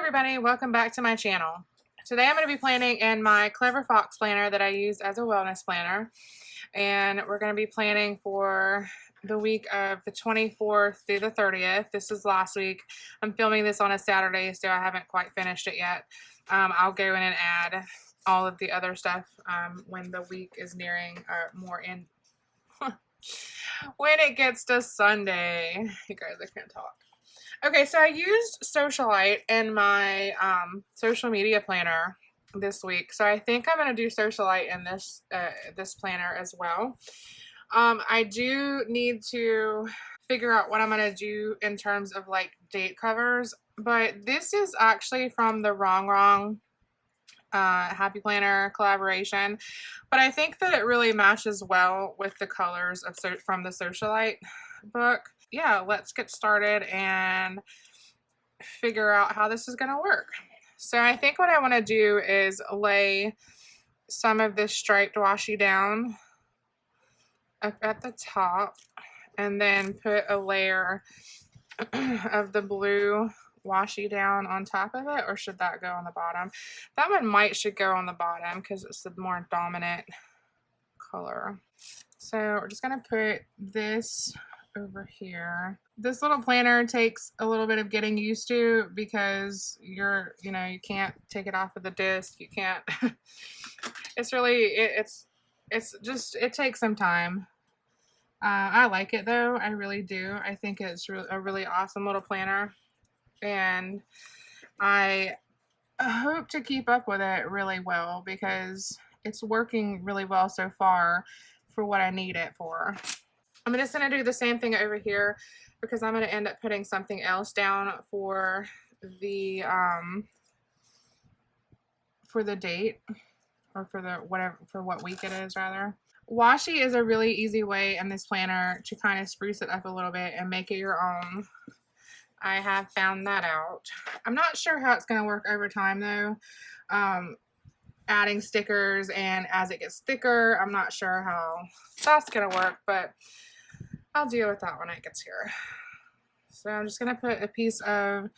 everybody, welcome back to my channel. Today I'm going to be planning in my Clever Fox planner that I use as a wellness planner, and we're going to be planning for the week of the 24th through the 30th. This is last week. I'm filming this on a Saturday, so I haven't quite finished it yet. I'll go in and add all of the other stuff when the week is nearing more in when it gets to Sunday. You guys, I can't talk. Okay, so I used Socialite in my social media planner this week. So I think I'm going to do Socialite in this planner as well. I do need to figure out what I'm going to do in terms of like date covers, but this is actually from the Wrong Happy Planner collaboration, but I think that it really matches well with the colors of from the Socialite book. Yeah, let's get started and figure out how this is going to work. So I think what I want to do is lay some of this striped washi down up at the top and then put a layer of the blue washi down on top of it, or should that go on the bottom? That one should go on the bottom because it's the more dominant color. So we're just going to put this over here. This little planner takes a little bit of getting used to because you can't take it off of the disc. You can't. It's really, it takes some time. I like it though. I really do. I think it's a really awesome little planner, and I hope to keep up with it really well because it's working really well so far for what I need it for. I'm just going to do the same thing over here because I'm going to end up putting something else down for the date, or for what week it is rather. Washi is a really easy way in this planner to kind of spruce it up a little bit and make it your own. I have found that out. I'm not sure how it's going to work over time though. Adding stickers, and as it gets thicker, I'm not sure how that's going to work, but I'll deal with that when it gets here. So I'm just going to put a piece of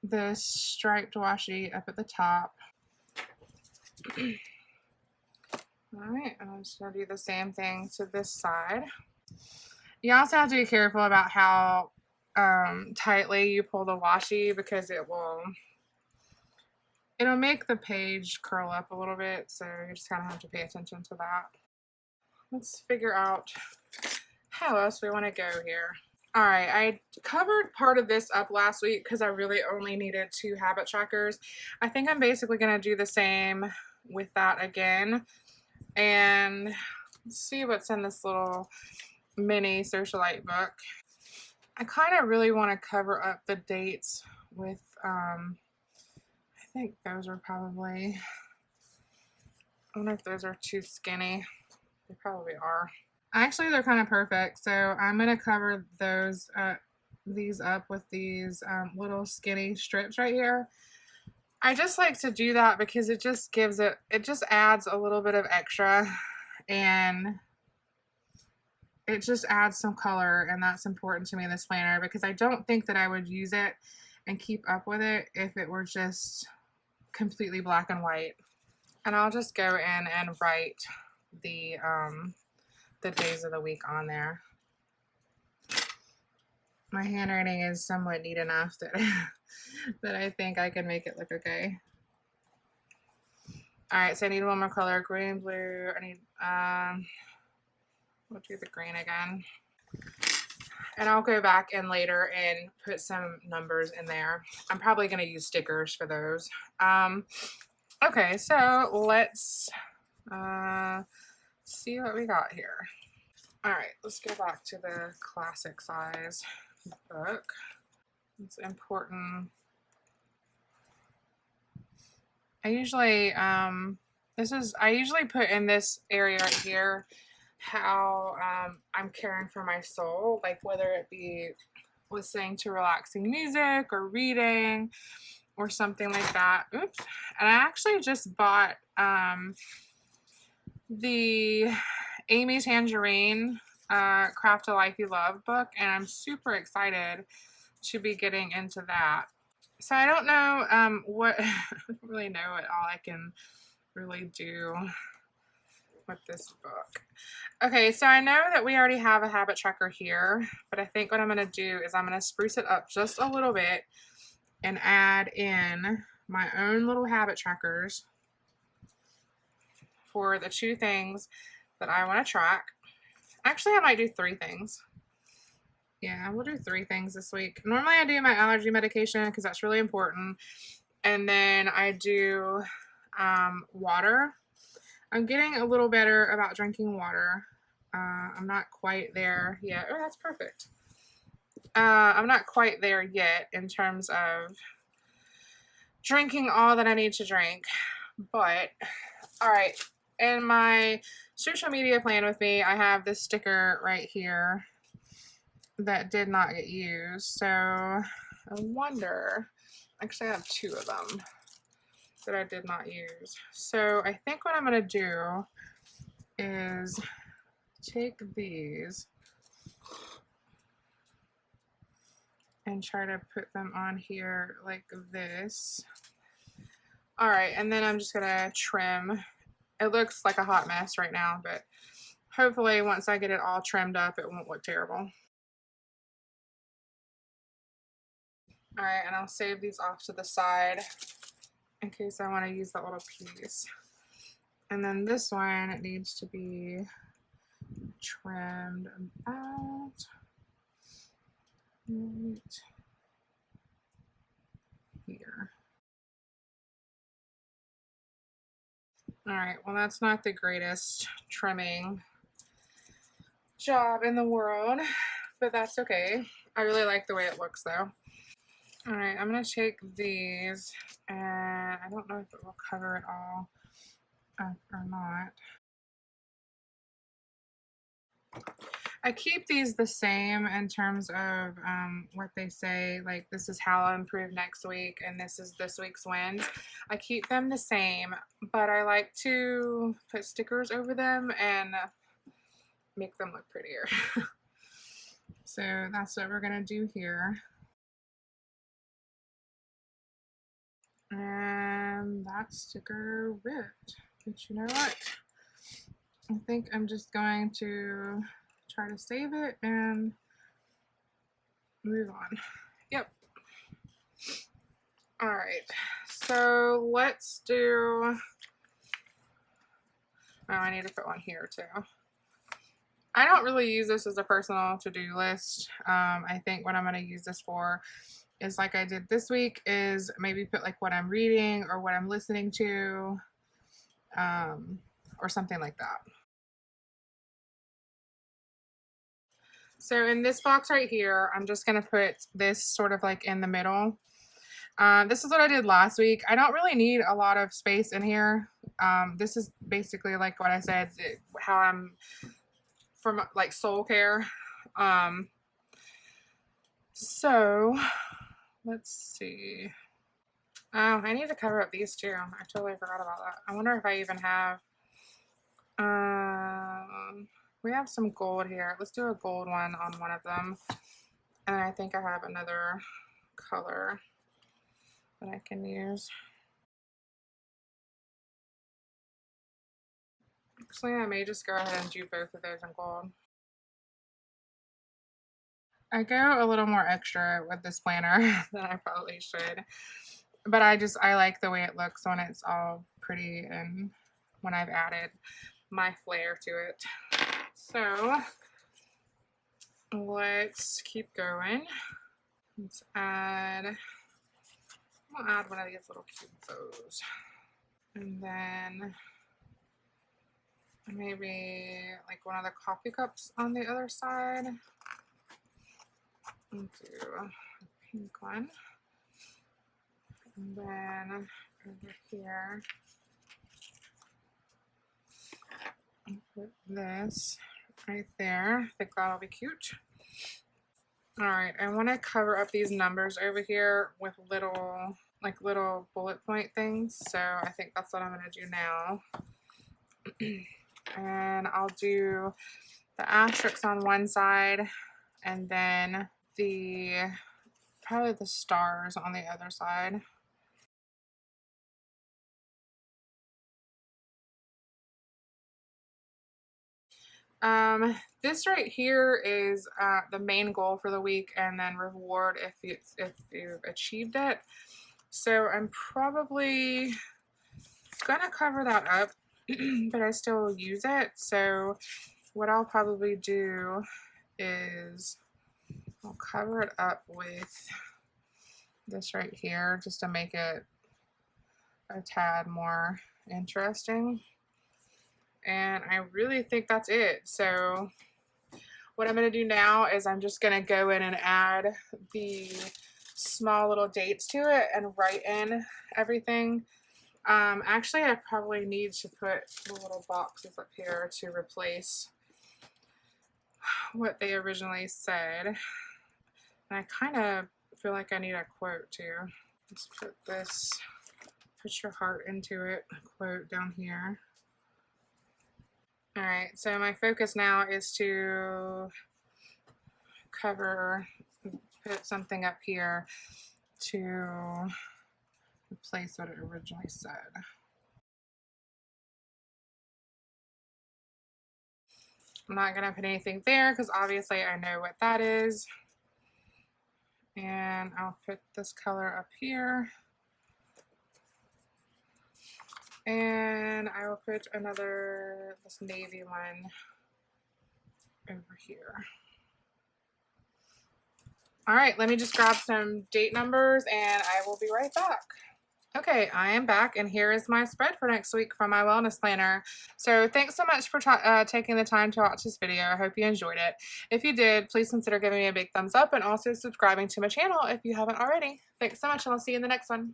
this striped washi up at the top. Alright, I'm just going to do the same thing to this side. You also have to be careful about how tightly you pull the washi because it'll make the page curl up a little bit, so you just kind of have to pay attention to that. Let's figure out how else we want to go here. Alright, I covered part of this up last week because I really only needed 2 habit trackers. I think I'm basically going to do the same with that again. And let's see what's in this little mini Socialite book. I kind of really want to cover up the dates with, I think those are probably, I wonder if those are too skinny. They probably are. Actually, they're kind of perfect, so I'm going to cover these up with these little skinny strips right here. I just like to do that because it just adds a little bit of extra, and it just adds some color, and that's important to me in this planner because I don't think that I would use it and keep up with it if it were just completely black and white. And I'll just go in and write the days of the week on there. My handwriting is somewhat neat enough that that I think I can make it look okay. Alright, so I need one more color, green, blue. I need we'll do the green again. And I'll go back in later and put some numbers in there. I'm probably going to use stickers for those. Okay, so let's see what we got here. Alright, let's go back to the classic size book. It's important. I usually put in this area right here how I'm caring for my soul, like whether it be listening to relaxing music or reading or something like that. Oops. And I actually just bought the Amy Tangerine Craft a Life You Love book, and I'm super excited to be getting into that. So I don't know what, I don't really know what all I can really do with this book. Okay, so I know that we already have a habit tracker here, but I think what I'm going to do is I'm going to spruce it up just a little bit and add in my own little habit trackers for the 2 things that I want to track. Actually, I might do 3 things. Yeah, we'll do 3 things this week. Normally I do my allergy medication because that's really important. And then I do water. I'm getting a little better about drinking water. I'm not quite there yet. Oh, that's perfect. I'm not quite there yet in terms of drinking all that I need to drink. But, all right. In my social media plan with me, I have this sticker right here that did not get used. So I wonder, actually I have 2 of them that I did not use. So I think what I'm going to do is take these and try to put them on here like this. All right, and then I'm just going to trim. It looks like a hot mess right now, but hopefully once I get it all trimmed up, it won't look terrible. All right, and I'll save these off to the side in case I want to use that little piece. And then this one, it needs to be trimmed about right here. All right, well, that's not the greatest trimming job in the world, but that's okay. I really like the way it looks though. All right, I'm gonna take these, and I don't know if it will cover it all or not. I keep these the same in terms of what they say, like this is how I'll improve next week and this is this week's wins. I keep them the same, but I like to put stickers over them and make them look prettier. So that's what we're gonna do here. And that sticker ripped, but you know what? I think I'm just going to try to save it and move on. Yep. All right, so let's do, oh, I need to put one here too. I don't really use this as a personal to-do list. I think what I'm going to use this for is like I did this week is maybe put like what I'm reading or what I'm listening to or something like that. So in this box right here, I'm just going to put this sort of like in the middle. This is what I did last week. I don't really need a lot of space in here. This is basically like what I said, how I'm from like soul care. So let's see. Oh, I need to cover up these two. I totally forgot about that. I wonder if I even have, we have some gold here. Let's do a gold one on one of them. And I think I have another color that I can use. Actually, I may just go ahead and do both of those in gold. I go a little more extra with this planner than I probably should. But I like the way it looks when it's all pretty and when I've added my flair to it. So let's keep going. Let's add, I'll add one of these little cute bows. And then maybe like one of the coffee cups on the other side. And do a pink one. And then over here, put this right there. I think that'll be cute. All right, I want to cover up these numbers over here with little bullet point things. So I think that's what I'm going to do now. And I'll do the asterisks on one side and then the probably the stars on the other side. This right here is the main goal for the week, and then reward if you've achieved it. So I'm probably gonna cover that up, but I still use it. So what I'll probably do is I'll cover it up with this right here just to make it a tad more interesting. And I really think that's it. So what I'm going to do now is I'm just going to go in and add the small little dates to it and write in everything. Actually, I probably need to put the little boxes up here to replace what they originally said. And I kind of feel like I need a quote too. Let's put this, put your heart into it, quote down here. All right, so my focus now is to cover, put something up here to replace what it originally said. I'm not gonna put anything there because obviously I know what that is. And I'll put this color up here. And I will put this navy one over here. All right, let me just grab some date numbers and I will be right back. Okay, I am back, and here is my spread for next week from my wellness planner. So thanks so much for taking the time to watch this video. I hope you enjoyed it. If you did, please consider giving me a big thumbs up and also subscribing to my channel if you haven't already. Thanks so much, and I'll see you in the next one.